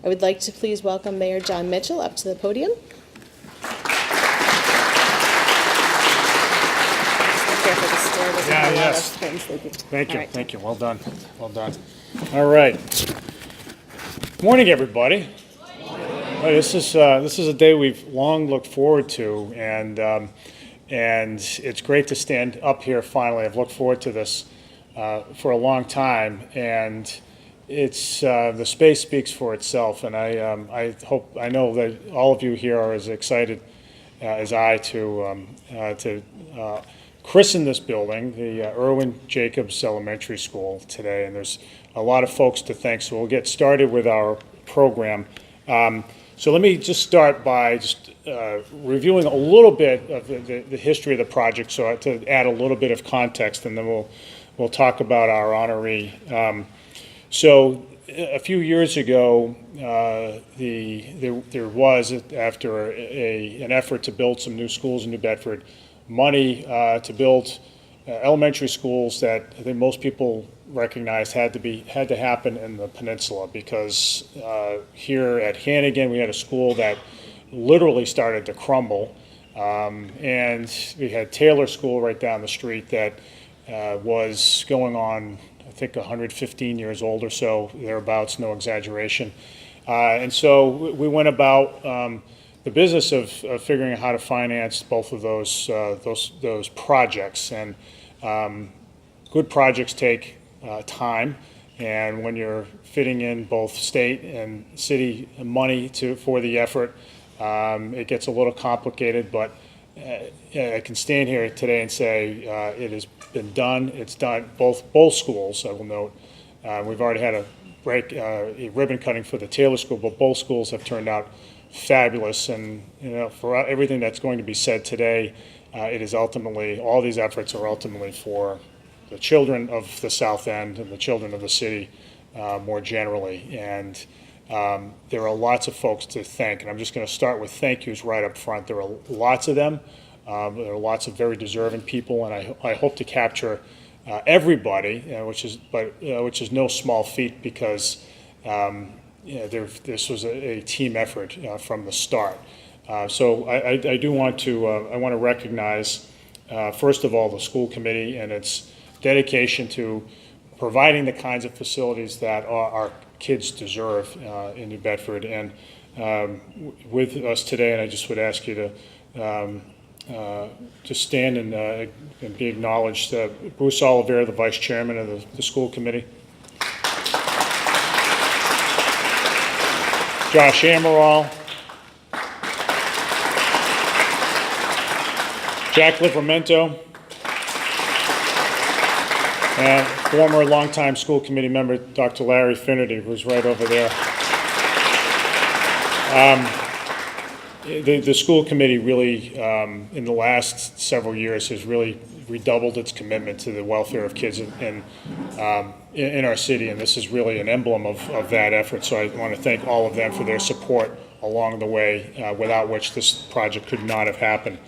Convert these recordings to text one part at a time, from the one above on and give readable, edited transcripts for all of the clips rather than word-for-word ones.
I would like to please welcome Mayor John Mitchell up to the podium. Yeah, yes. Thank you. Thank you. Well done. Well done. All right. Morning, everybody. This is a day we've long looked forward to, and it's great to stand up here finally. I've looked forward to this for a long time, and it's the space speaks for itself. And I know that all of you here are as excited as I to christen this building, the Irwin Jacobs Elementary School today, and there's a lot of folks to thank. So we'll get started with our program. So let me just start by just reviewing a little bit of the history of the project, so to add a little bit of context, and then we'll talk about our honoree. So a few years ago, there was, after an effort to build some new schools in New Bedford, money to build elementary schools that I think most people recognized had to happen in the peninsula, because here at Hannigan we had a school that literally started to crumble, and we had Taylor School right down the street that was going on, I think, 115 years old or so, thereabouts, no exaggeration. And so we went about the business of figuring out how to finance both of those projects. And good projects take time, and when you're fitting in both state and city money for the effort, it gets a little complicated. But I can stand here today and say it has been done. It's done. Both schools, I will note. We've already had a ribbon cutting for the Taylor School, but both schools have turned out fabulous. And for everything that's going to be said today, it is ultimately, all these efforts are ultimately for the children of the South End and the children of the city more generally. And there are lots of folks to thank, and I'm just going to start with thank yous right up front. There are lots of them. There are lots of very deserving people, and I hope to capture everybody, which is no small feat, because this was a team effort from the start. So I do want to recognize first of all the school committee and its dedication to providing the kinds of facilities that our kids deserve in New Bedford. And with us today, and I just would ask you to stand and be acknowledged. Bruce Oliveira, the vice chairman of the school committee. Josh Amaral. Jack Livramento. And former longtime school committee member, Dr. Larry Finnerty, who's right over there. The school committee really, in the last several years, has really redoubled its commitment to the welfare of kids in our city, and this is really an emblem of that effort. So I want to thank all of them for their support along the way, without which this project could not have happened.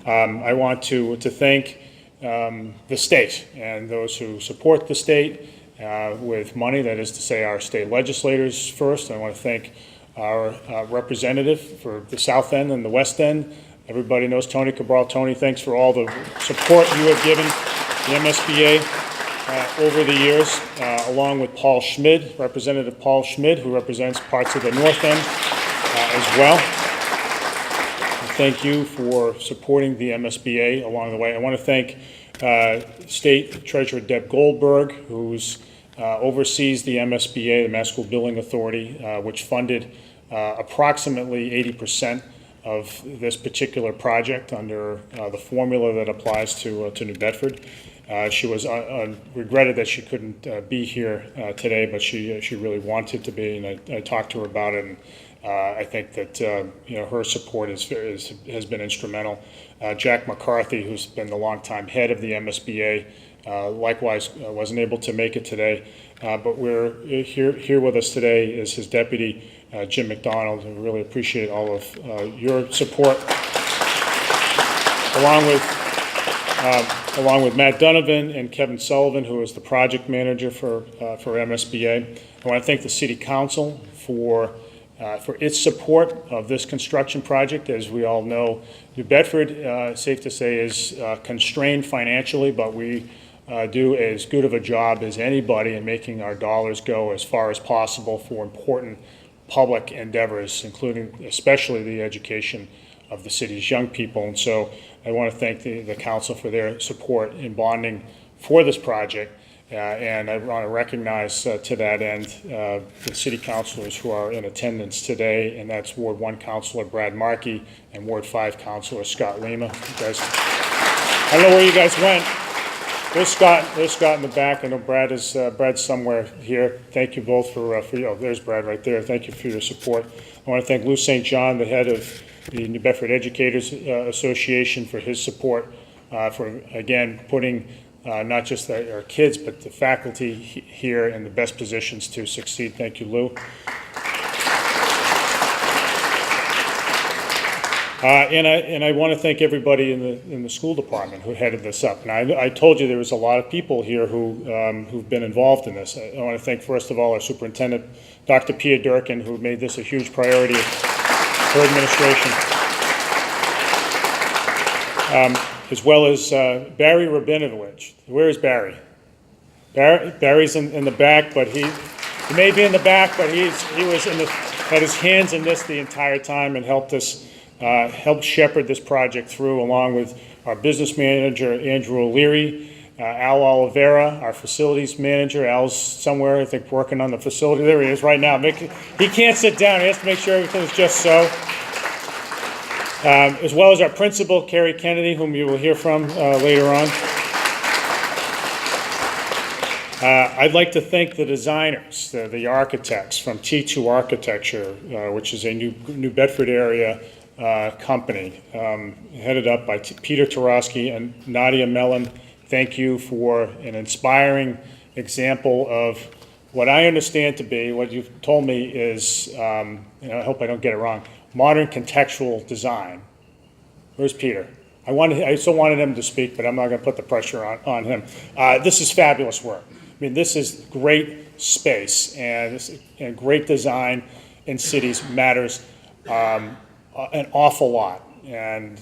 I want to thank the state and those who support the state with money, that is to say our state legislators first. I want to thank our representative for the South End and the West End. Everybody knows Tony Cabral. Tony, thanks for all the support you have given the MSBA over the years, along with Paul Schmid, Representative Paul Schmid, who represents parts of the North End as well. Thank you for supporting the MSBA along the way. I want to thank State Treasurer Deb Goldberg, who oversees the MSBA, the Mass School Building Authority, which funded approximately 80% of this particular project under the formula that applies to New Bedford. She was regretted that she couldn't be here today, but she really wanted to be, and I talked to her about it. And I think that her support has been instrumental. Jack McCarthy, who's been the longtime head of the MSBA, likewise wasn't able to make it today, but we're here with us today is his deputy, Jim McDonald. We really appreciate all of your support, along with Matt Donovan and Kevin Sullivan, who is the project manager for MSBA. I want to thank the City Council for for its support of this construction project. As we all know, New Bedford, safe to say, is constrained financially, but we do as good of a job as anybody in making our dollars go as far as possible for important public endeavors, including especially the education of the city's young people. And so I want to thank the council for their support in bonding for this project. And I want to recognize to that end the city councilors who are in attendance today, and that's Ward 1 Councilor Brad Markey and Ward 5 Councilor Scott Lima. You guys, I don't know where you guys went. There's Scott in the back. I know Brad's somewhere here. Thank you both for there's Brad right there. Thank you for your support. I want to thank Lou St. John, the head of the New Bedford Educators Association, for his support for, again, putting not just our kids, but the faculty here in the best positions to succeed. Thank you, Lou. And I want to thank everybody in the school department who headed this up. And I told you there was a lot of people here who've been involved in this. I want to thank, first of all, our superintendent, Dr. Pia Durkin, who made this a huge priority, her administration, as well as Barry Rabinovich. Where is Barry? Barry's in the back, but he may be in the back, but he was had his hands in this the entire time and helped us. Helped shepherd this project through, along with our business manager, Andrew O'Leary, Al Oliveira, our facilities manager. Al's somewhere, I think, working on the facility. There he is right now. He can't sit down. He has to make sure everything's just so. As well as our principal, Kerry Kennedy, whom you will hear from later on. I'd like to thank the designers, the architects from T2 Architecture, which is a New Bedford area company, headed up by Peter Tarosky and Nadia Mellon. Thank you for an inspiring example of what I understand to be, what you've told me is, and I hope I don't get it wrong, modern contextual design. Where's Peter? I still wanted him to speak, but I'm not going to put the pressure on him. This is fabulous work. I mean, this is great space, and great design in cities matters an awful lot. And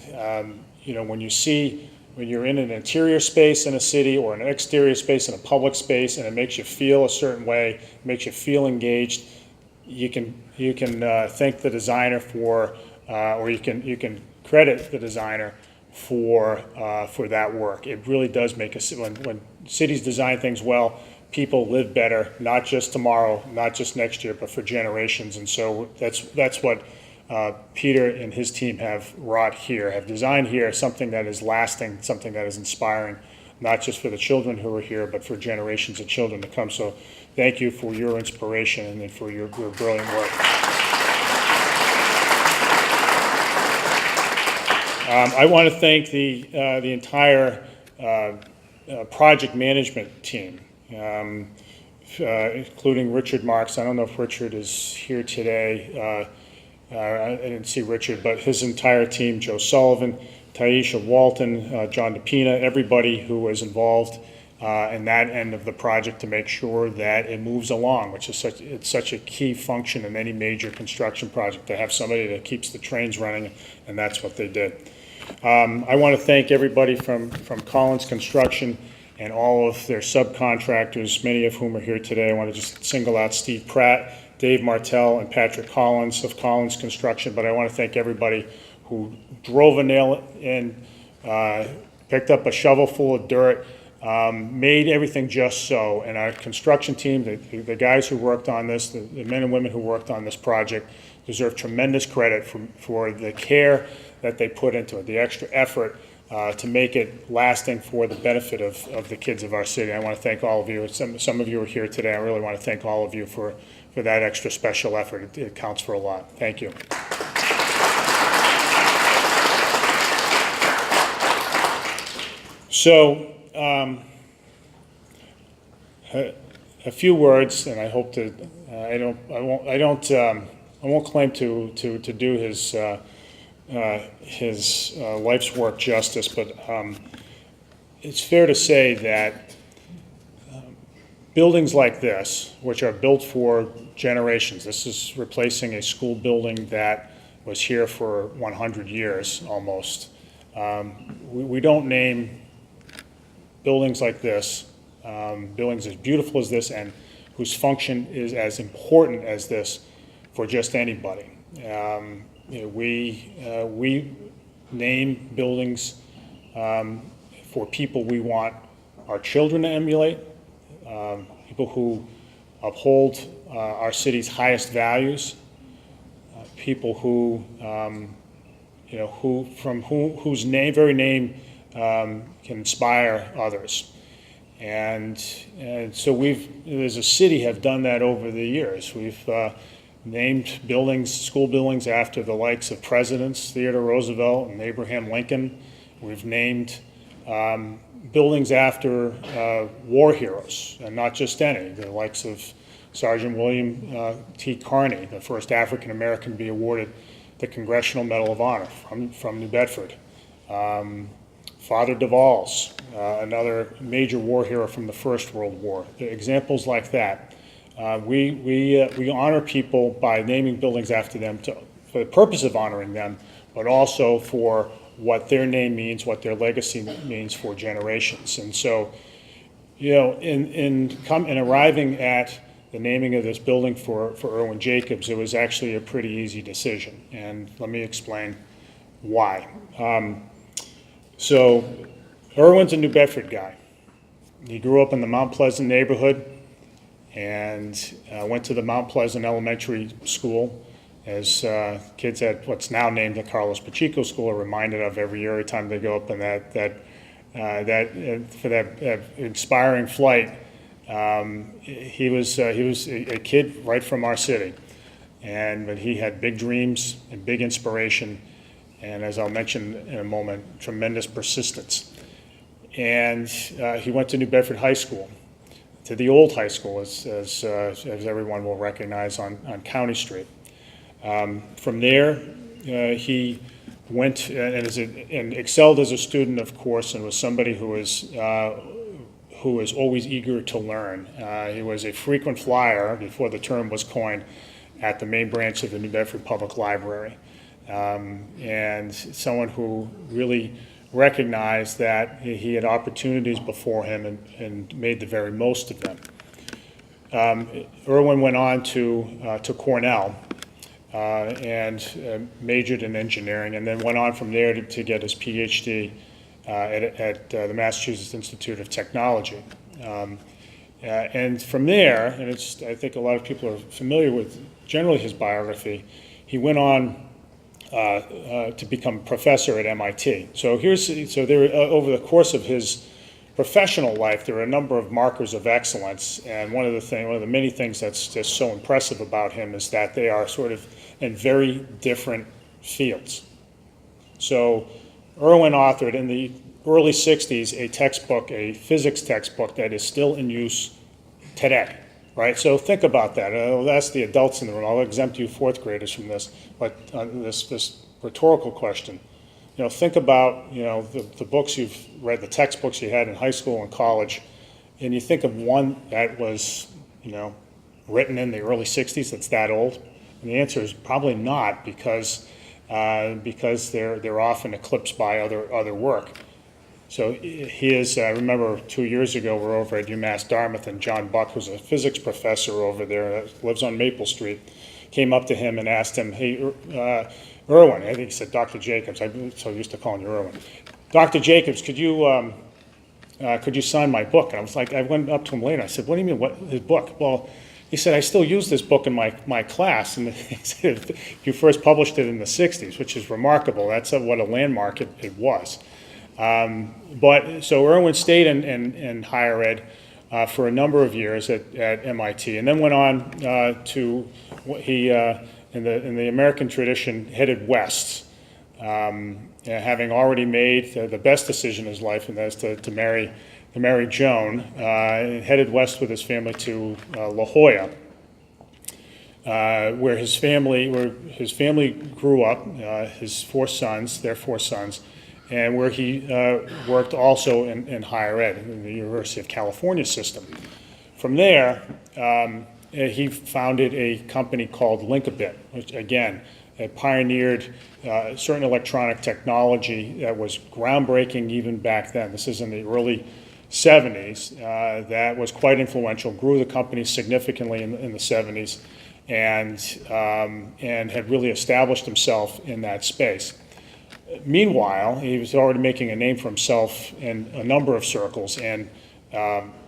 when you're in an interior space in a city or an exterior space in a public space, and it makes you feel a certain way, makes you feel engaged, you can thank the designer for, or you can credit the designer for that work. It really does make when cities design things well, people live better, not just tomorrow, not just next year, but for generations. And so that's what Peter and his team have wrought here, have designed here something that is lasting, something that is inspiring, not just for the children who are here, but for generations of children to come. So thank you for your inspiration and for your brilliant work. I want to thank the entire project management team, including Richard Marks. I don't know if Richard is here today. I didn't see Richard, but his entire team, Joe Sullivan, Taisha Walton, John DePina, everybody who was involved in that end of the project to make sure that it moves along, which is such a key function in any major construction project, to have somebody that keeps the trains running, and that's what they did. I want to thank everybody from Collins Construction and all of their subcontractors, many of whom are here today. I want to just single out Steve Pratt, Dave Martell, and Patrick Collins of Collins Construction, but I want to thank everybody who drove a nail in, picked up a shovel full of dirt, made everything just so. And our construction team, the guys who worked on this, the men and women who worked on this project, deserve tremendous credit for the care that they put into it, the extra effort to make it lasting for the benefit of the kids of our city. I want to thank all of you. Some of you are here today. I really want to thank all of you for that extra special effort. It counts for a lot. Thank you. So, a few words, and I hope to. I won't claim to do his life's work justice, but it's fair to say that buildings like this, which are built for generations, this is replacing a school building that was here for 100 years almost. We don't name buildings like this, buildings as beautiful as this and whose function is as important as this for just anybody. We name buildings for people we want our children to emulate, people who uphold our city's highest values, people who, whose very name can inspire others. And so as a city, have done that over the years. We've named buildings, school buildings, after the likes of presidents, Theodore Roosevelt and Abraham Lincoln. We've named buildings after war heroes, and not just any, the likes of Sergeant William T. Carney, the first African-American to be awarded the Congressional Medal of Honor from New Bedford. Father DeValles, another major war hero from the First World War. Examples like that. We honor people by naming buildings after them for the purpose of honoring them, but also for what their name means, what their legacy means for generations. And so, in arriving at the naming of this building for Irwin Jacobs, it was actually a pretty easy decision. And let me explain why. So Irwin's a New Bedford guy. He grew up in the Mount Pleasant neighborhood and went to the Mount Pleasant Elementary School. As kids at what's now named the Carlos Pacheco School are reminded of every year, every time they go up in for that inspiring flight. He was a kid right from our city, but he had big dreams and big inspiration, and as I'll mention in a moment, tremendous persistence. And he went to New Bedford High School, to the old high school, as everyone will recognize on County Street. From there, he went and excelled as a student, of course, and was somebody who was always eager to learn. He was a frequent flyer before the term was coined at the main branch of the New Bedford Public Library, and someone who really recognized that he had opportunities before him and made the very most of them. Irwin went on to Cornell and majored in engineering, and then went on from there to get his PhD at the Massachusetts Institute of Technology. And from there, and I think a lot of people are familiar with generally his biography, he went on to become a professor at MIT. So over the course of his professional life, there are a number of markers of excellence, and one of the many things that's just so impressive about him is that they are sort of in very different fields. So Irwin authored in the early 60s a physics textbook that is still in use today, right? So think about that. I'll ask the adults in the room. I'll exempt you fourth graders from this, but this rhetorical question. Think about the books you've read, the textbooks you had in high school and college, and you think of one that was written in the early 60s that's that old. And the answer is probably not, because they're often eclipsed by other work. So he is, I remember 2 years ago, we're over at UMass Dartmouth, and John Buck, who's a physics professor over there, lives on Maple Street, came up to him and asked him, hey, Irwin, I think he said Dr. Jacobs, I'm so used to calling you Irwin. Dr. Jacobs, could you sign my book? And I went up to him later, I said, what do you mean, what, his book? Well, he said, I still use this book in my class. And he said, you first published it in the 60s, which is remarkable. That's what a landmark it was. But so Irwin stayed in higher ed for a number of years at MIT, and then went on to he in the American tradition headed west, having already made the best decision in his life, and that's to marry Joan, headed west with his family to La Jolla, where his family grew up, their four sons, and where he worked also in higher ed, in the University of California system. From there, he founded a company called Linkabit, which again, it pioneered certain electronic technology that was groundbreaking even back then. This is in the early 70s. That was quite influential, grew the company significantly in the 70s, and had really established himself in that space. Meanwhile, he was already making a name for himself in a number of circles and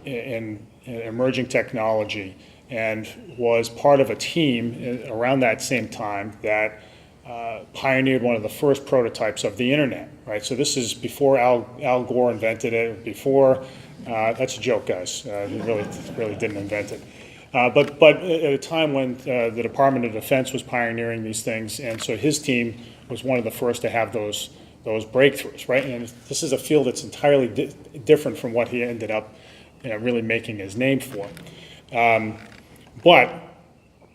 in emerging technology, and was part of a team around that same time that pioneered one of the first prototypes of the internet, right? So this is before Al Gore invented it, before, that's a joke, guys. He really didn't invent it. But at a time when the Department of Defense was pioneering these things, and so his team was one of the first to have those breakthroughs, right? And this is a field that's entirely different from what he ended up really making his name for. But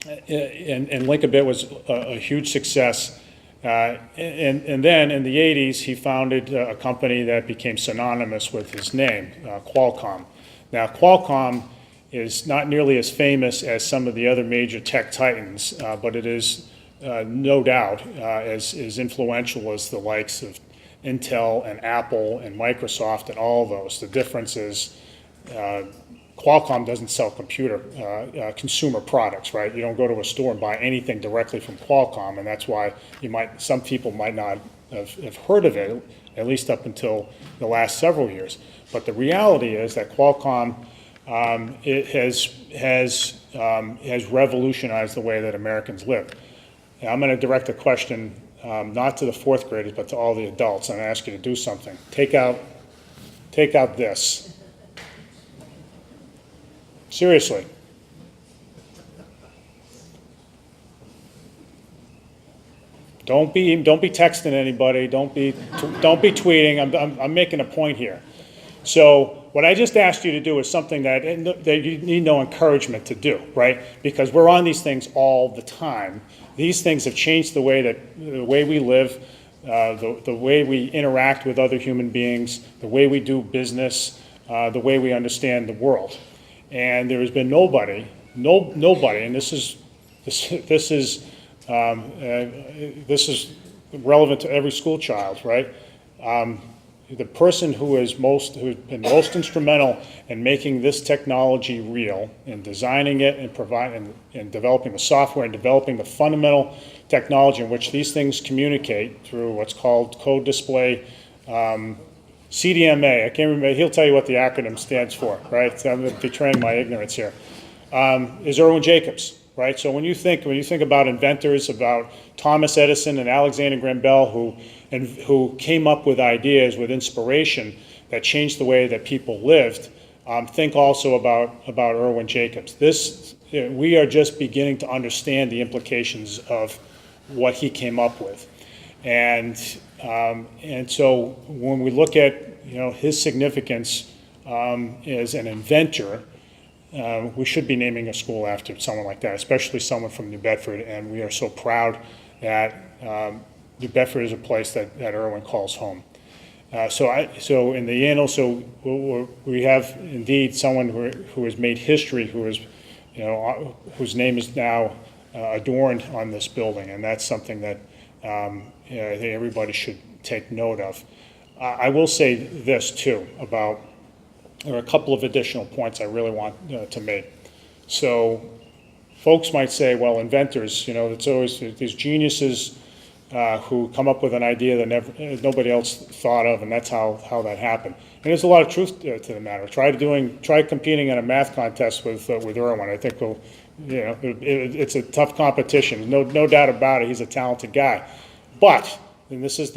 Linkabit was a huge success. And then in the 80s, he founded a company that became synonymous with his name, Qualcomm. Now, Qualcomm is not nearly as famous as some of the other major tech titans, but it is no doubt as influential as the likes of Intel and Apple and Microsoft and all of those. The difference is Qualcomm doesn't sell consumer products, right? You don't go to a store and buy anything directly from Qualcomm, and that's why some people might not have heard of it, at least up until the last several years. But the reality is that Qualcomm it has revolutionized the way that Americans live. Now, I'm going to direct a question not to the fourth graders, but to all the adults. I'm going to ask you to do something. Take out this. Seriously. Don't be texting anybody. Don't be tweeting. I'm making a point here. So what I just asked you to do is something that you need no encouragement to do, right? Because we're on these things all the time. These things have changed the way we live, the way we interact with other human beings, the way we do business, the way we understand the world. And there has been nobody, and this is relevant to every school child, right? The person who's been most instrumental in making this technology real, in designing it and developing the software and developing the fundamental technology in which these things communicate through what's called code display, CDMA. I can't remember. He'll tell you what the acronym stands for, right? So I'm betraying my ignorance here. Is Irwin Jacobs, right? So when you think about inventors, about Thomas Edison and Alexander Graham Bell, who came up with ideas with inspiration that changed the way that people lived, think also about Irwin Jacobs. We are just beginning to understand the implications of what he came up with, and so when we look at his significance as an inventor, we should be naming a school after someone like that, especially someone from New Bedford, and we are so proud that New Bedford is a place that Irwin calls home. So in the end, also we have indeed someone who has made history, whose name is now adorned on this building, and that's something that I think everybody should take note of. I will say this too there are a couple of additional points I really want to make. So folks might say, well, inventors, it's always these geniuses who come up with an idea that nobody else thought of, and that's how that happened. And there's a lot of truth to the matter. Try competing in a math contest with Irwin. I think it's a tough competition. No doubt about it. He's a talented guy. But, and this is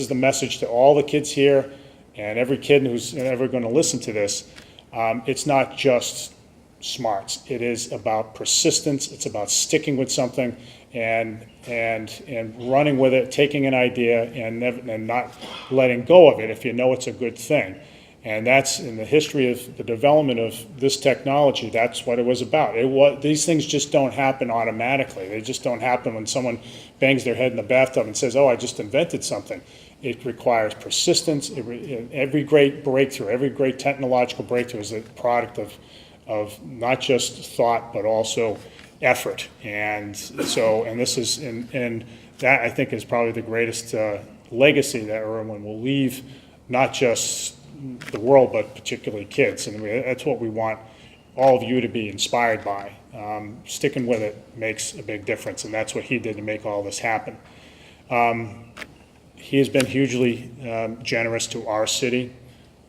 the message to all the kids here and every kid who's ever going to listen to this, it's not just smarts. It is about persistence. It's about sticking with something and running with it, taking an idea and not letting go of it if you know it's a good thing. And that's in the history of the development of this technology. That's what it was about. These things just don't happen automatically. They just don't happen when someone bangs their head in the bathtub and says, "Oh, I just invented something." It requires persistence. Every great breakthrough, every great technological breakthrough is a product of not just thought, but also effort. And so, and this is, and that I think is probably the greatest legacy that Irwin will leave, not just the world, but particularly kids. And that's what we want all of you to be inspired by. Sticking with it makes a big difference, and that's what he did to make all this happen. He has been hugely generous to our city,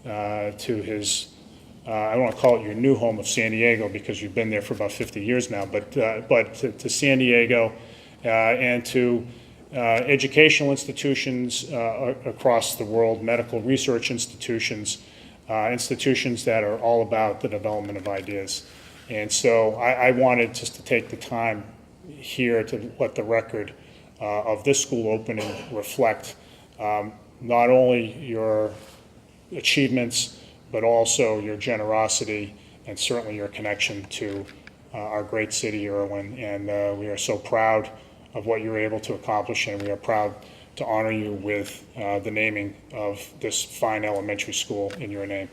to his, I don't want to call it your new home of San Diego because you've been there for about 50 years now, but to San Diego and to educational institutions across the world, medical research institutions, institutions that are all about the development of ideas. And so I wanted just to take the time here to let the record of this school opening reflect not only your achievements, but also your generosity and certainly your connection to our great city, Irwin. And we are so proud of what you're able to accomplish, and we are proud to honor you with the naming of this fine elementary school in your name.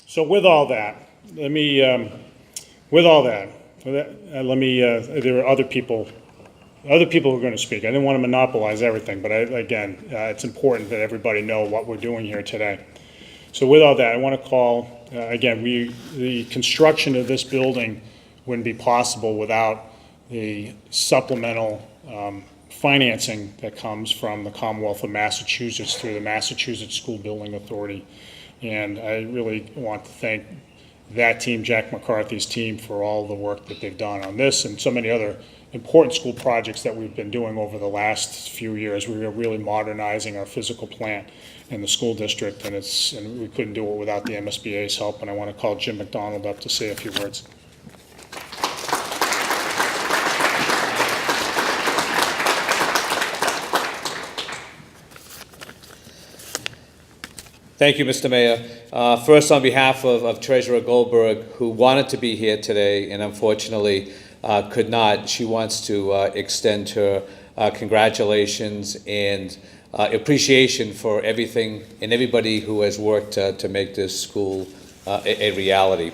So with all that, let me, there are other people who are going to speak. I didn't want to monopolize everything, but again, it's important that everybody know what we're doing here today. So with all that, I want to call, again, the construction of this building wouldn't be possible without the supplemental financing that comes from the Commonwealth of Massachusetts through the Massachusetts School Building Authority. And I really want to thank that team, Jack McCarthy's team, for all the work that they've done on this and so many other important school projects that we've been doing over the last few years. We are really modernizing our physical plant in the school district, and we couldn't do it without the MSBA's help. And I want to call Jim McDonald up to say a few words. Thank you, Mr. Mayor. First, on behalf of Treasurer Goldberg, who wanted to be here today and unfortunately could not, she wants to extend her congratulations and appreciation for everything and everybody who has worked to make this school a reality.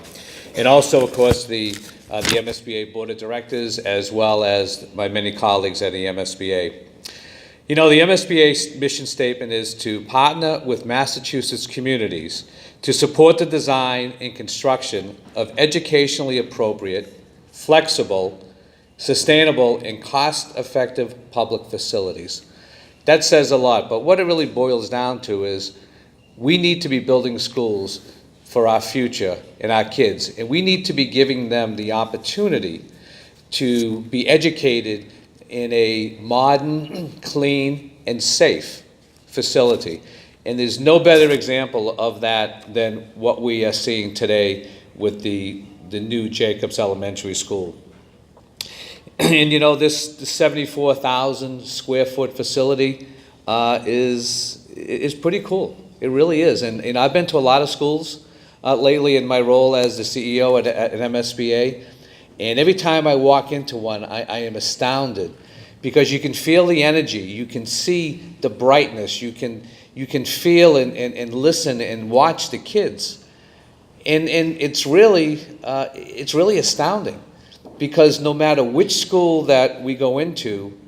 And also, of course, the MSBA Board of Directors, as well as my many colleagues at the MSBA. You know, the MSBA's mission statement is to partner with Massachusetts communities to support the design and construction of educationally appropriate, flexible, sustainable, and cost-effective public facilities. That says a lot, but what it really boils down to is we need to be building schools for our future and our kids, and we need to be giving them the opportunity to be educated in a modern, clean, and safe facility. And there's no better example of that than what we are seeing today with the new Jacobs Elementary School. And you know, this 74,000 square foot facility is pretty cool. It really is. And I've been to a lot of schools lately in my role as the CEO at MSBA. And every time I walk into one, I am astounded because you can feel the energy, you can see the brightness, you can feel and listen and watch the kids. And it's really astounding because no matter which school that we go into,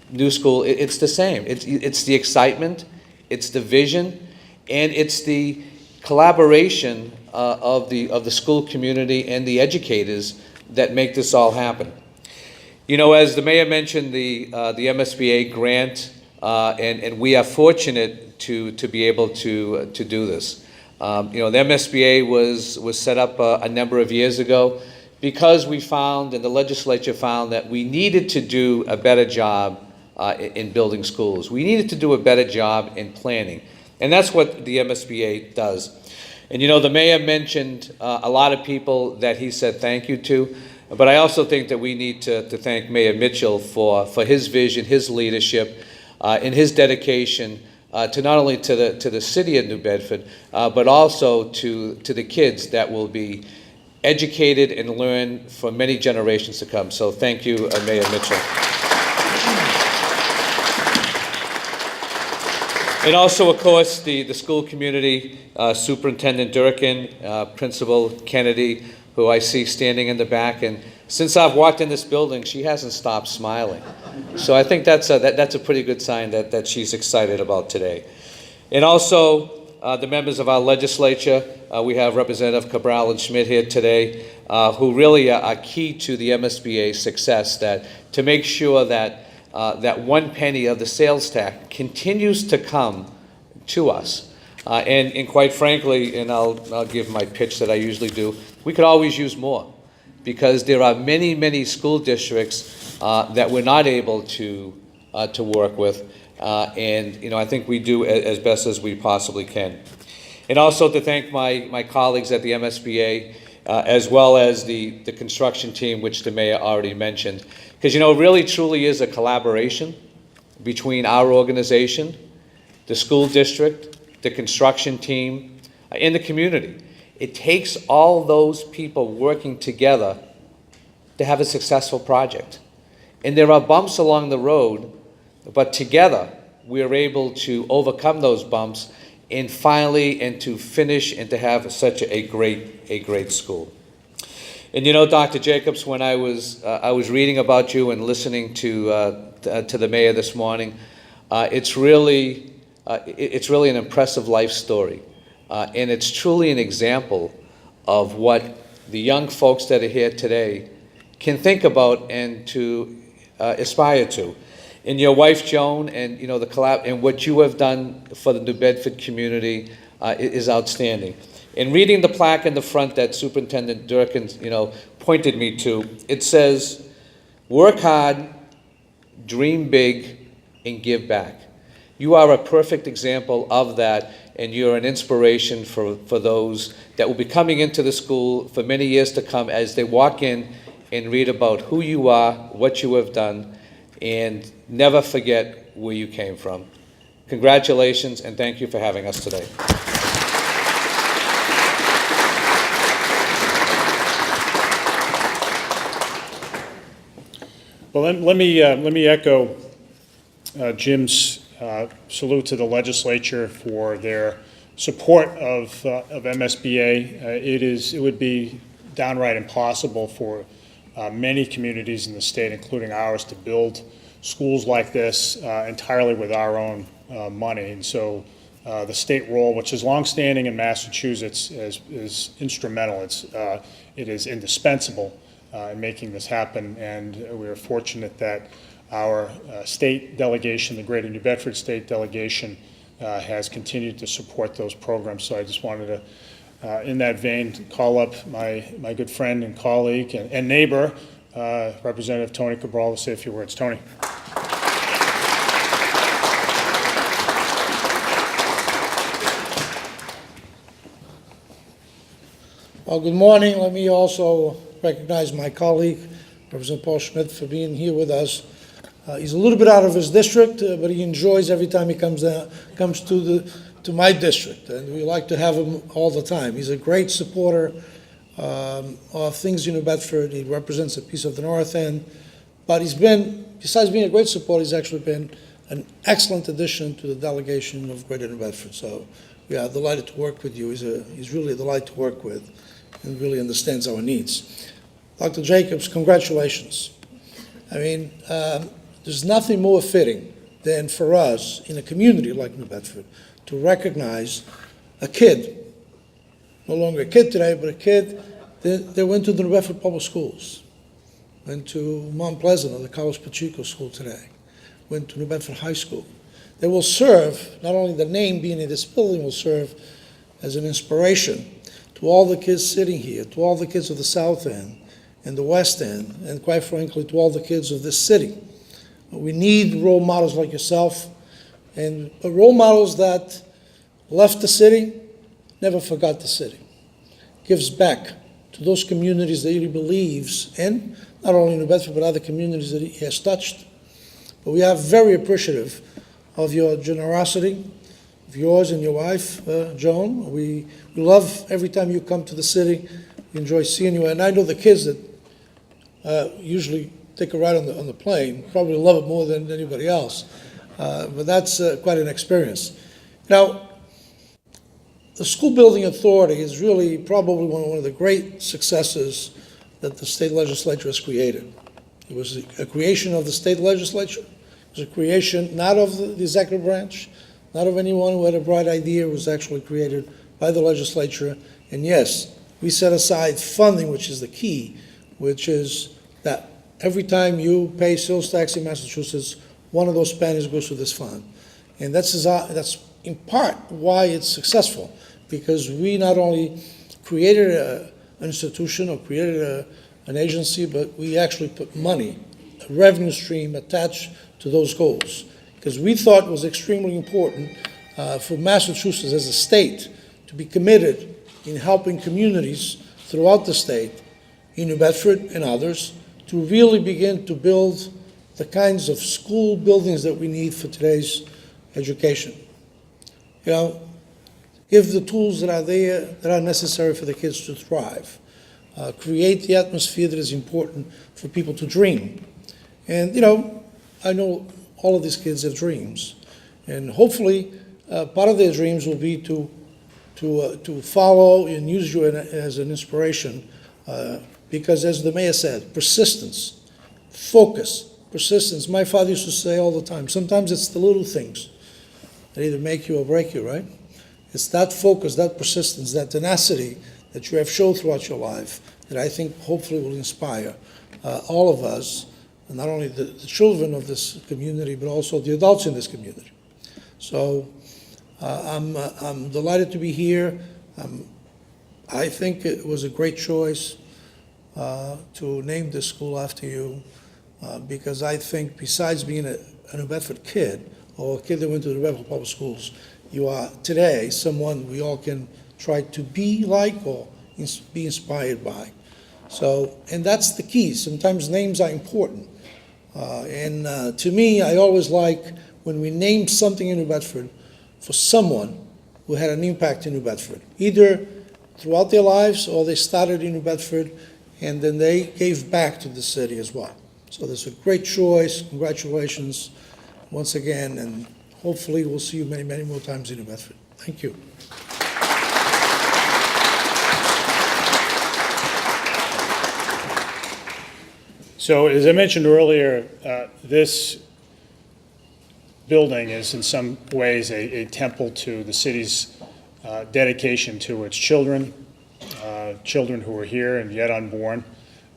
new school, it's the same. It's the excitement, it's the vision, and it's the collaboration of the school community and the educators that make this all happen. You know, as the mayor mentioned, the MSBA grant, and we are fortunate to be able to do this. You know, the MSBA was set up a number of years ago because we found, and the legislature found, that we needed to do a better job in building schools. We needed to do a better job in planning, and that's what the MSBA does. And you know, the mayor mentioned a lot of people that he said thank you to, but I also think that we need to thank Mayor Mitchell for his vision, his leadership, and his dedication to not only to the city of New Bedford, but also to the kids that will be educated and learn for many generations to come. So thank you, Mayor Mitchell. And also, of course, the school community, Superintendent Durkin, Principal Kennedy, who I see standing in the back. And since I've walked in this building, she hasn't stopped smiling. So I think that's a pretty good sign that she's excited about today. And also, the members of our legislature, we have Representative Cabral and Schmidt here today, who really are key to the MSBA's success, to make sure that that 1 penny of the sales tax continues to come to us. And quite frankly, and I'll give my pitch that I usually do, we could always use more, because there are many, many school districts that we're not able to work with. And I think we do as best as we possibly can. And also to thank my colleagues at the MSBA, as well as the construction team, which the mayor already mentioned. Because it really truly is a collaboration between our organization, the school district, the construction team, and the community. It takes all those people working together to have a successful project. And there are bumps along the road, but together we are able to overcome those bumps and finally to finish and to have such a great school. And Dr. Jacobs, when I was reading about you and listening to the mayor this morning, it's really an impressive life story, and it's truly an example of what the young folks that are here today can think about and to aspire to. And your wife Joan, and the collab, and what you have done for the New Bedford community is outstanding. In reading the plaque in the front that Superintendent Durkin, pointed me to, it says, "Work hard, dream big, and give back." You are a perfect example of that, and you're an inspiration for those that will be coming into the school for many years to come as they walk in and read about who you are, what you have done, and never forget where you came from. Congratulations, and thank you for having us today. Well, let me echo Jim's salute to the legislature for their support of MSBA. It would be downright impossible for many communities in the state, including ours, to build schools like this entirely with our own money. And so the state role, which is longstanding in Massachusetts, is instrumental. It is indispensable in making this happen, and we are fortunate that our state delegation, the Greater New Bedford State Delegation, has continued to support those programs. So I just wanted to, in that vein, call up my good friend and colleague and neighbor, Representative Tony Cabral, to say a few words. Tony. Well, good morning. Let me also recognize my colleague, Representative Paul Schmidt, for being here with us. He's a little bit out of his district, but he enjoys every time he comes to my district, and we like to have him all the time. He's a great supporter of things in New Bedford. He represents a piece of the North End, but he's been, besides being a great supporter, he's actually been an excellent addition to the delegation of Greater New Bedford. So we are delighted to work with you. He's really a delight to work with and really understands our needs. Dr. Jacobs, congratulations. I mean, there's nothing more fitting than for us in a community like New Bedford to recognize a kid, no longer a kid today, but a kid that went to the New Bedford Public Schools, went to Mount Pleasant or the Carlos Pacheco School today, went to New Bedford High School. They will serve, not only the name being in this building will serve as an inspiration to all the kids sitting here, to all the kids of the South End and the West End, and quite frankly, to all the kids of this city. We need role models like yourself, and role models that left the city, never forgot the city, gives back to those communities that he believes in, not only New Bedford, but other communities that he has touched. But we are very appreciative of your generosity, of yours and your wife, Joan. We love every time you come to the city. We enjoy seeing you. And I know the kids that usually take a ride on the plane probably love it more than anybody else. But that's quite an experience. Now, the School Building Authority is really probably one of the great successes that the state legislature has created. It was a creation of the state legislature. It was a creation not of the executive branch, not of anyone who had a bright idea. It was actually created by the legislature. And yes, we set aside funding, which is the key, which is that every time you pay sales tax in Massachusetts, one of those pennies goes to this fund. And that's in part why it's successful, because we not only created an institution or created an agency, but we actually put money, a revenue stream attached to those goals. Because we thought it was extremely important for Massachusetts as a state to be committed in helping communities throughout the state, in New Bedford and others, to really begin to build the kinds of school buildings that we need for today's education. You know, give the tools that are there, that are necessary for the kids to thrive. Create the atmosphere that is important for people to dream. And, you know, I know all of these kids have dreams. And hopefully, part of their dreams will be to follow and use you as an inspiration. Because as the mayor said, persistence, focus, persistence. My father used to say all the time, sometimes it's the little things that either make you or break you, right? It's that focus, that persistence, that tenacity that you have shown throughout your life that I think hopefully will inspire all of us, and not only the children of this community, but also the adults in this community. So I'm delighted to be here. I think it was a great choice to name this school after you, because I think besides being a New Bedford kid, or a kid that went to the New Bedford Public Schools, you are today someone we all can try to be like or be inspired by. So, and that's the key. Sometimes names are important. And to me, I always like when we name something in New Bedford for someone who had an impact in New Bedford, either throughout their lives or they started in New Bedford and then they gave back to the city as well. So that's a great choice. Congratulations once again, and hopefully we'll see you many, many more times in New Bedford. Thank you. So as I mentioned earlier, this building is in some ways a temple to the city's dedication to its children, children who are here and yet unborn,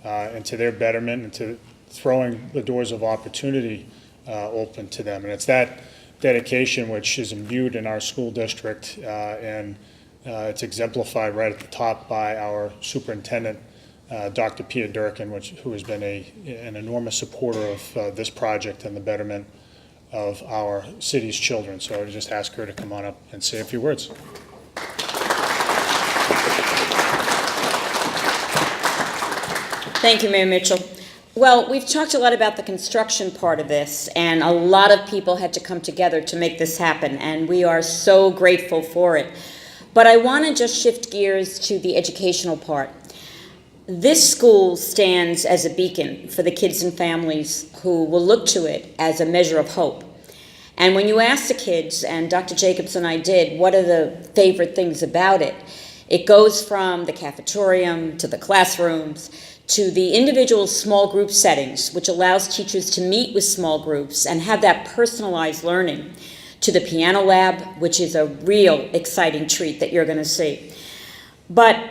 and to their betterment and to throwing the doors of opportunity open to them. And it's that dedication which is imbued in our school district, and it's exemplified right at the top by our superintendent, Dr. Pia Durkin, who has been an enormous supporter of this project and the betterment of our city's children. So I would just ask her to come on up and say a few words. Thank you, Mayor Mitchell. Well, we've talked a lot about the construction part of this, and a lot of people had to come together to make this happen, and we are so grateful for it. But I want to just shift gears to the educational part. This school stands as a beacon for the kids and families who will look to it as a measure of hope. And when you ask the kids, and Dr. Jacobs and I did, what are the favorite things about it? It goes from the cafetorium to the classrooms to the individual small group settings, which allows teachers to meet with small groups and have that personalized learning, to the piano lab, which is a real exciting treat that you're going to see. But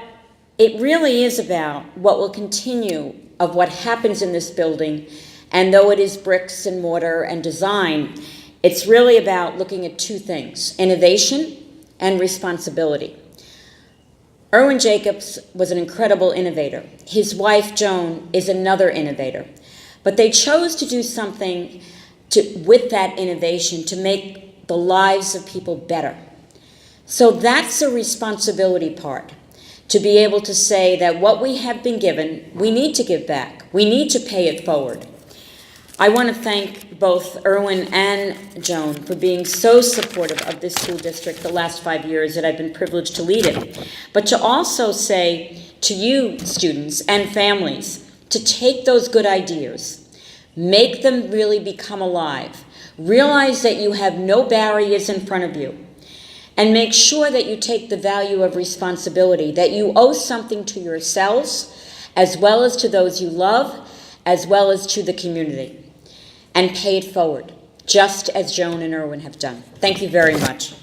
it really is about what will continue of what happens in this building, and though it is bricks and mortar and design, it's really about looking at two things: innovation and responsibility. Irwin Jacobs was an incredible innovator. His wife, Joan, is another innovator. But they chose to do something with that innovation to make the lives of people better. So that's a responsibility part, to be able to say that what we have been given, we need to give back. We need to pay it forward. I want to thank both Irwin and Joan for being so supportive of this school district the last 5 years that I've been privileged to lead it. But to also say to you, students and families, to take those good ideas, make them really become alive, realize that you have no barriers in front of you, and make sure that you take the value of responsibility, that you owe something to yourselves, as well as to those you love, as well as to the community, and pay it forward, just as Joan and Irwin have done. Thank you very much.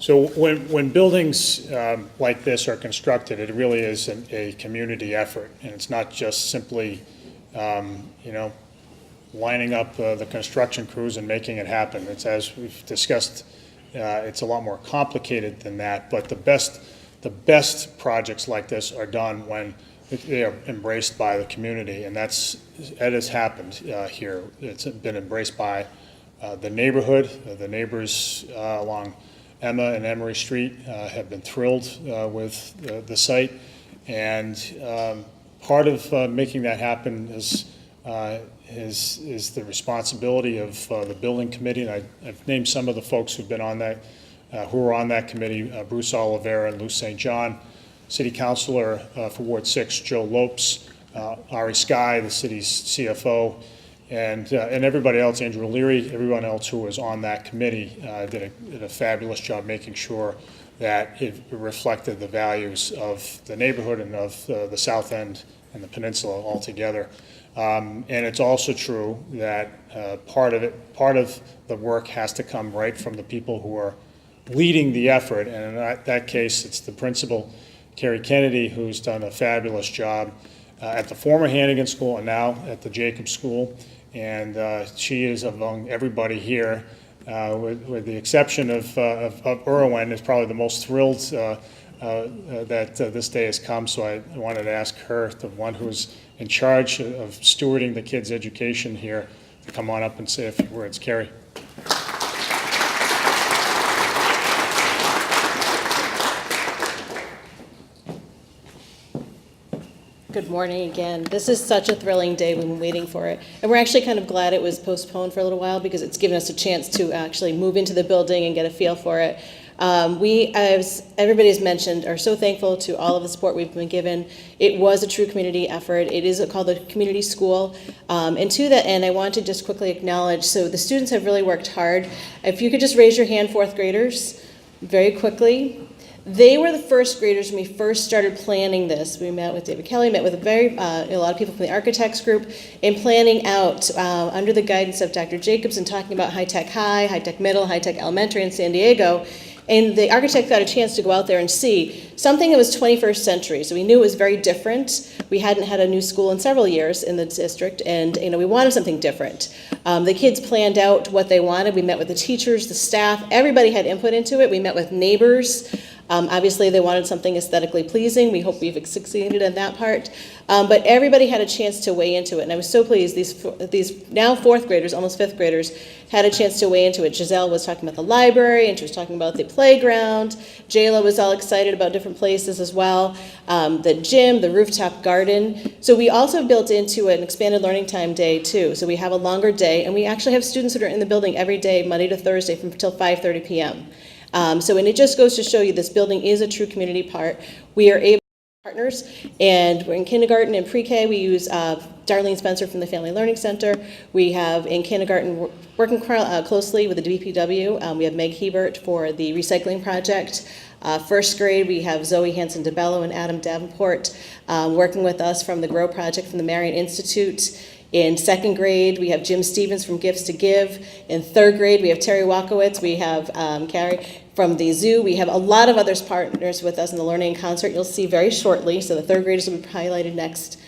So when buildings like this are constructed, it really is a community effort, and it's not just simply, lining up the construction crews and making it happen. It's, as we've discussed, it's a lot more complicated than that. But the best projects like this are done when they are embraced by the community, and that has happened here. It's been embraced by the neighborhood, the neighbors along Emma and Emery Street have been thrilled with the site, and part of making that happen is the responsibility of the building committee. And I've named some of the folks who've been on that, who are on that committee: Bruce Oliveira and Lou St. John, City Councilor for Ward 6 Joe Lopes, Ari Sky, the city's CFO. And everybody else, Andrew Leary, everyone else who was on that committee did a fabulous job making sure that it reflected the values of the neighborhood and of the South End and the peninsula altogether. And it's also true that part of the work has to come right from the people who are leading the effort. And in that case, it's the principal, Kerry Kennedy, who's done a fabulous job at the former Hannigan School and now at the Jacobs School. And she is, among everybody here, with the exception of Irwin, is probably the most thrilled that this day has come. So I wanted to ask her, the one who's in charge of stewarding the kids' education here, to come on up and say a few words. Kerry. Good morning again. This is such a thrilling day. We've been waiting for it. And we're actually kind of glad it was postponed for a little while because it's given us a chance to actually move into the building and get a feel for it. We, as everybody has mentioned, are so thankful to all of the support we've been given. It was a true community effort. It is called the community school. And to that end, I want to just quickly acknowledge, so the students have really worked hard. If you could just raise your hand, fourth graders, very quickly. They were the first graders when we first started planning this. We met with David Kelly, met with a lot of people from the architects group in planning out under the guidance of Dr. Jacobs and talking about high-tech high, high-tech middle, high-tech elementary in San Diego. And the architect got a chance to go out there and see something that was 21st century. So we knew it was very different. We hadn't had a new school in several years in the district, and we wanted something different. The kids planned out what they wanted. We met with the teachers, the staff. Everybody had input into it. We met with neighbors. Obviously, they wanted something aesthetically pleasing. We hope we've succeeded in that part. But everybody had a chance to weigh into it, and I was so pleased. These now fourth graders, almost fifth graders, had a chance to weigh into it. Giselle was talking about the library, and she was talking about the playground. Jayla was all excited about different places as well. The gym, the rooftop garden. So we also built into an expanded learning time day too. So we have a longer day, and we actually have students that are in the building every day, Monday to Thursday, from until 5:30 p.m. And it just goes to show you this building is a true community part. We are able to partners, and we're in kindergarten and pre-K. We use Darlene Spencer from the Family Learning Center. We have in kindergarten working closely with the DPW. We have Meg Hebert for the recycling project. First grade, we have Zoe Hanson DeBello and Adam Davenport working with us from the GROW project from the Marion Institute. In second grade, we have Jim Stevens from Gifts to Give. In third grade, we have Terry Walkowitz. We have Carrie from the zoo. We have a lot of other partners with us in the Learning Concert you'll see very shortly. So the third graders will be highlighted next.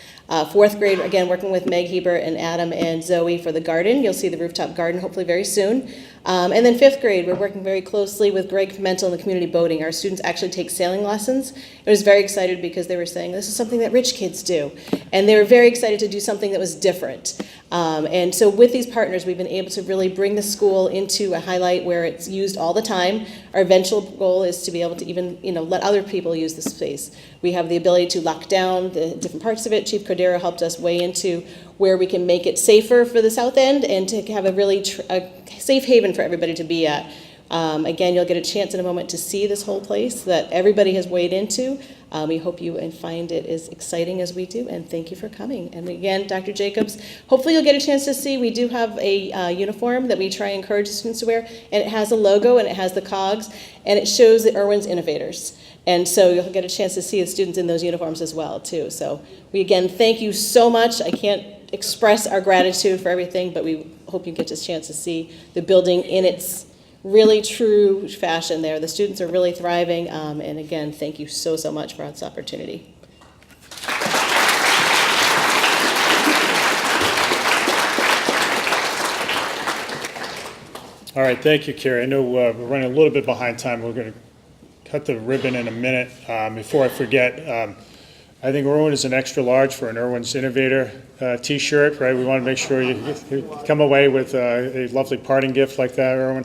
Fourth grade, again, working with Meg Hebert and Adam and Zoe for the garden. You'll see the rooftop garden hopefully very soon. And then fifth grade, we're working very closely with Greg Pimentel and the community boating. Our students actually take sailing lessons. I was very excited because they were saying, this is something that rich kids do. And they were very excited to do something that was different. And so with these partners, we've been able to really bring the school into a highlight where it's used all the time. Our eventual goal is to be able to even, let other people use the space. We have the ability to lock down the different parts of it. Chief Cordero helped us weigh into where we can make it safer for the south end and to have a really a safe haven for everybody to be at. Again, you'll get a chance in a moment to see this whole place that everybody has weighed into. We hope you find it as exciting as we do, and thank you for coming. And again, Dr. Jacobs, hopefully you'll get a chance to see. We do have a uniform that we try and encourage students to wear, and it has a logo and it has the cogs, and it shows the Irwin's innovators. And so you'll get a chance to see the students in those uniforms as well, too. So we, again, thank you so much. I can't express our gratitude for everything, but we hope you get this chance to see the building in its really true fashion there. The students are really thriving, and again, thank you so, so much for this opportunity. All right, thank you, Kerry. I know we're running a little bit behind time. We're going to cut the ribbon in a minute. Before I forget, I think Irwin is an extra large for an Irwin's Innovator T-shirt, right? We want to make sure you come away with a lovely parting gift like that, Irwin.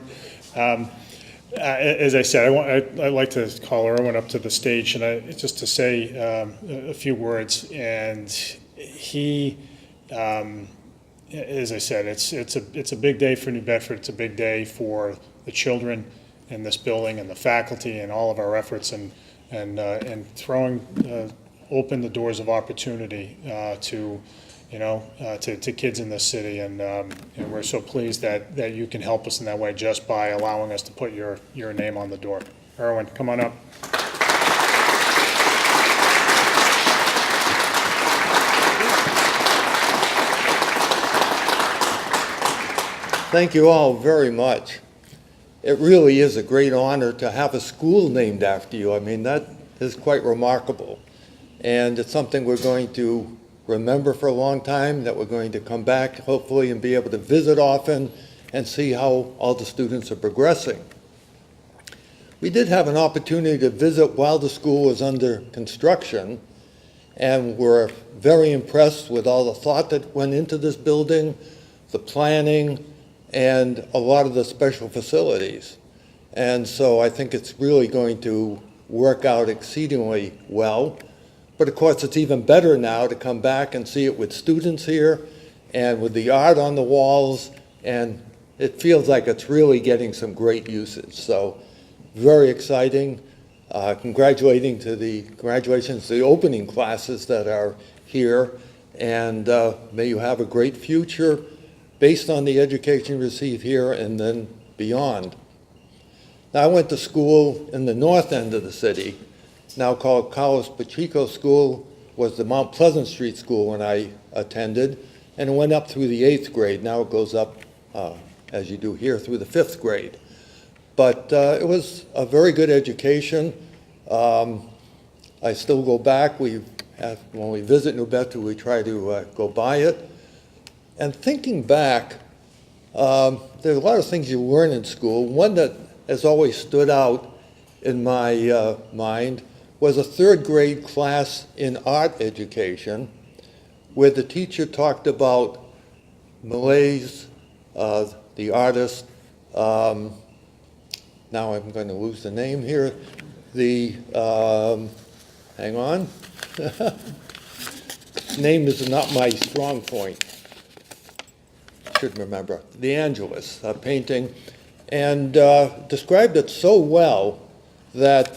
As I said, I'd like to call Irwin up to the stage and just to say a few words. And he, as I said, it's a big day for New Bedford. It's a big day for the children in this building and the faculty and all of our efforts and throwing open the doors of opportunity to kids in this city, and we're so pleased that you can help us in that way just by allowing us to put your name on the door. Irwin, come on up. Thank you all very much. It really is a great honor to have a school named after you. I mean, that is quite remarkable. And it's something we're going to remember for a long time, that we're going to come back, hopefully, and be able to visit often and see how all the students are progressing. We did have an opportunity to visit while the school was under construction, and we're very impressed with all the thought that went into this building, the planning, and a lot of the special facilities. And so I think it's really going to work out exceedingly well. But of course, it's even better now to come back and see it with students here and with the art on the walls, and it feels like it's really getting some great usage. So very exciting. Congratulations to the opening classes that are here, and may you have a great future based on the education you receive here and then beyond. Now, I went to school in the north end of the city, now called Carlos Pacheco School, was the Mount Pleasant Street School when I attended, and it went up through the 8th grade. Now it goes up, as you do here, through the 5th grade. But it was a very good education. I still go back. When we visit New Bedford, we try to go by it. And thinking back, there's a lot of things you learn in school. One that has always stood out in my mind was a 3rd grade class in art education, where the teacher talked about Malaise, the artist, now I'm going to lose the name here, hang on, name is not my strong point. Should remember, the Angelus painting, and described it so well that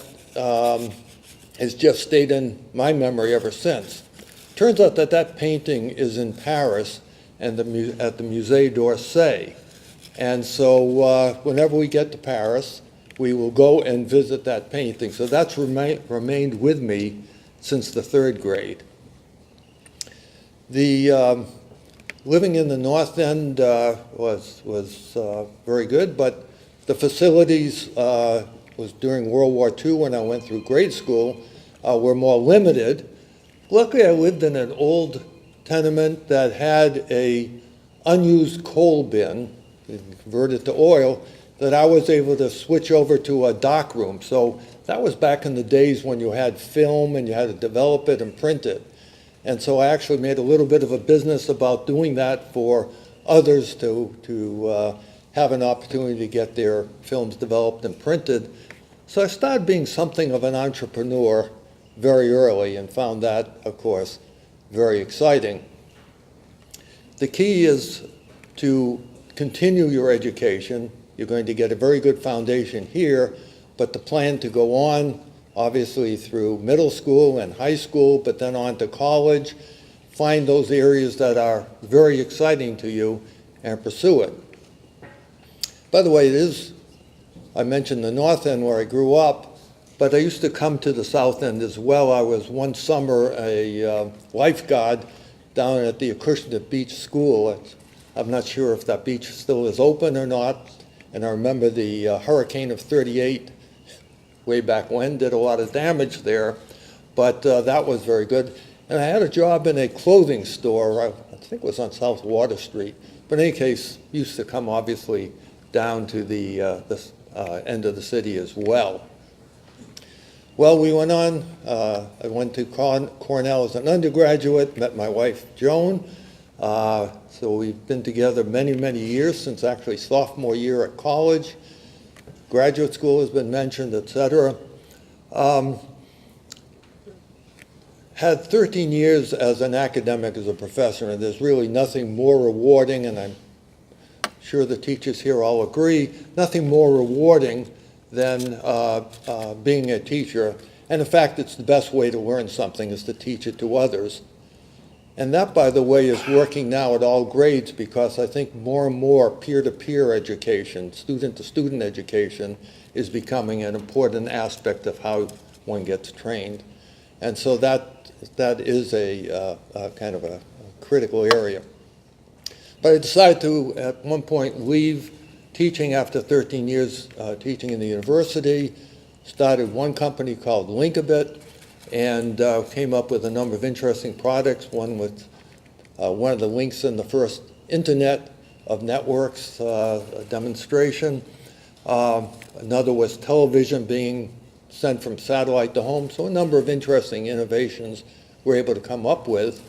has just stayed in my memory ever since. Turns out that painting is in Paris and at the Musée d'Orsay. And so whenever we get to Paris, we will go and visit that painting. So that's remained with me since the 3rd grade. The living in the North End was very good, but the facilities was during World War II when I went through grade school were more limited. Luckily, I lived in an old tenement that had a unused coal bin, and convert it to oil, that I was able to switch over to a dock room. So that was back in the days when you had film and you had to develop it and print it. And so I actually made a little bit of a business about doing that for others to have an opportunity to get their films developed and printed. So I started being something of an entrepreneur very early and found that, of course, very exciting. The key is to continue your education. You're going to get a very good foundation here, but the plan to go on, obviously through middle school and high school, but then on to college, find those areas that are very exciting to you and pursue it. By the way, I mentioned the North End where I grew up, but I used to come to the South End as well. I was one summer a lifeguard down at the Acushnet Beach School. I'm not sure if that beach still is open or not, and I remember the hurricane of '38 way back when did a lot of damage there, but that was very good. And I had a job in a clothing store, I think it was on South Water Street, but in any case, used to come obviously down to the end of the city as well. Well, we went on. I went to Cornell as an undergraduate, met my wife, Joan. So we've been together many, many years, since actually sophomore year at college. Graduate school has been mentioned, et cetera. Had 13 years as an academic, as a professor, and there's really nothing more rewarding, and I'm sure the teachers here all agree, nothing more rewarding than being a teacher. And in fact, it's the best way to learn something, is to teach it to others. And that, by the way, is working now at all grades, because I think more and more peer-to-peer education, student-to-student education, is becoming an important aspect of how one gets trained. And so that is a kind of a critical area. But I decided to, at one point, leave teaching after 13 years teaching in the university, started one company called Linkabit, and came up with a number of interesting products, one with one of the links in the first Internet of Networks demonstration. Another was television being sent from satellite to home, so a number of interesting innovations we're able to come up with.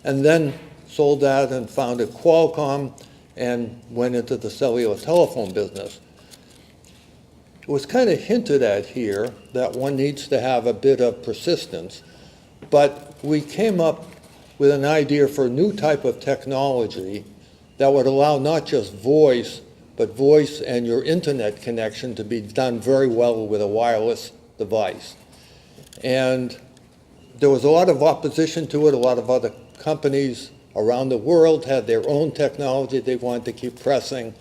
And then sold that and founded Qualcomm and went into the cellular telephone business. It was kind of hinted at here that one needs to have a bit of persistence, but we came up with an idea for a new type of technology that would allow not just voice, but voice and your internet connection to be done very well with a wireless device. And there was a lot of opposition to it. A lot of other companies around the world had their own technology they wanted to keep pressing,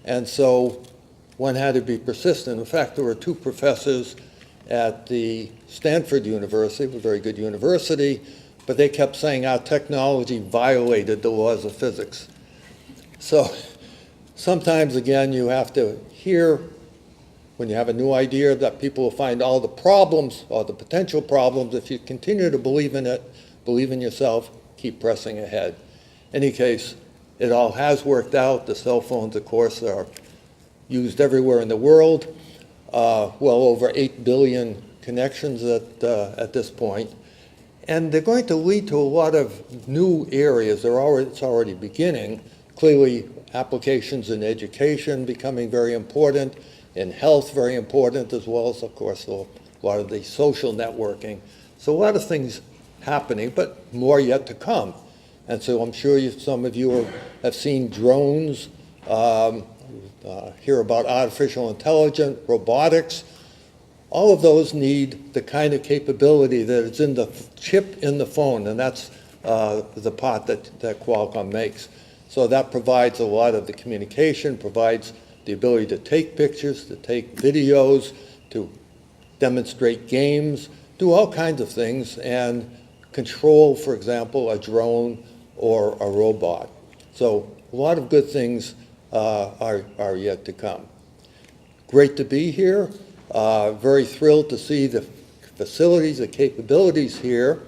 and so one had to be persistent. In fact, there were two professors at the Stanford University, a very good university, but they kept saying our technology violated the laws of physics. So sometimes, again, you have to hear, when you have a new idea, that people will find all the problems or the potential problems. If you continue to believe in it, believe in yourself, keep pressing ahead. In any case, it all has worked out. The cell phones, of course, are used everywhere in the world. Well over 8 billion connections at this point. And they're going to lead to a lot of new areas. It's already beginning. Clearly, applications in education becoming very important, in health very important, as well as, of course, a lot of the social networking. So a lot of things happening, but more yet to come. And so I'm sure some of you have seen drones, hear about artificial intelligence, robotics. All of those need the kind of capability that is in the chip in the phone, and that's the part that Qualcomm makes. So that provides a lot of the communication, provides the ability to take pictures, to take videos, to demonstrate games, do all kinds of things, and control, for example, a drone or a robot. So a lot of good things are yet to come. Great to be here. Very thrilled to see the facilities, the capabilities here.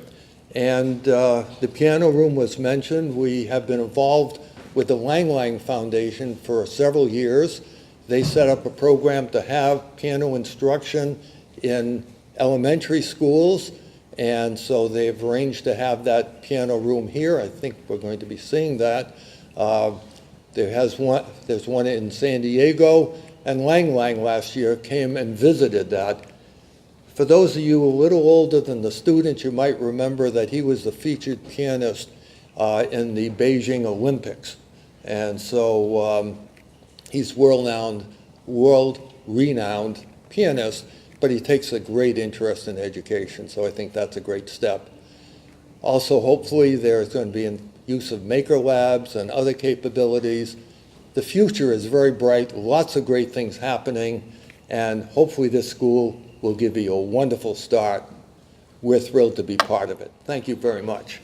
And the piano room was mentioned. We have been involved with the Lang Lang Foundation for several years. They set up a program to have piano instruction in elementary schools, and so they've arranged to have that piano room here. I think we're going to be seeing that. There's one in San Diego, and Lang Lang last year came and visited that. For those of you a little older than the students, you might remember that he was the featured pianist in the Beijing Olympics. And so he's world-renowned pianist, but he takes a great interest in education, so I think that's a great step. Also, hopefully, there's going to be use of maker labs and other capabilities. The future is very bright, lots of great things happening, and hopefully this school will give you a wonderful start. We're thrilled to be part of it. Thank you very much.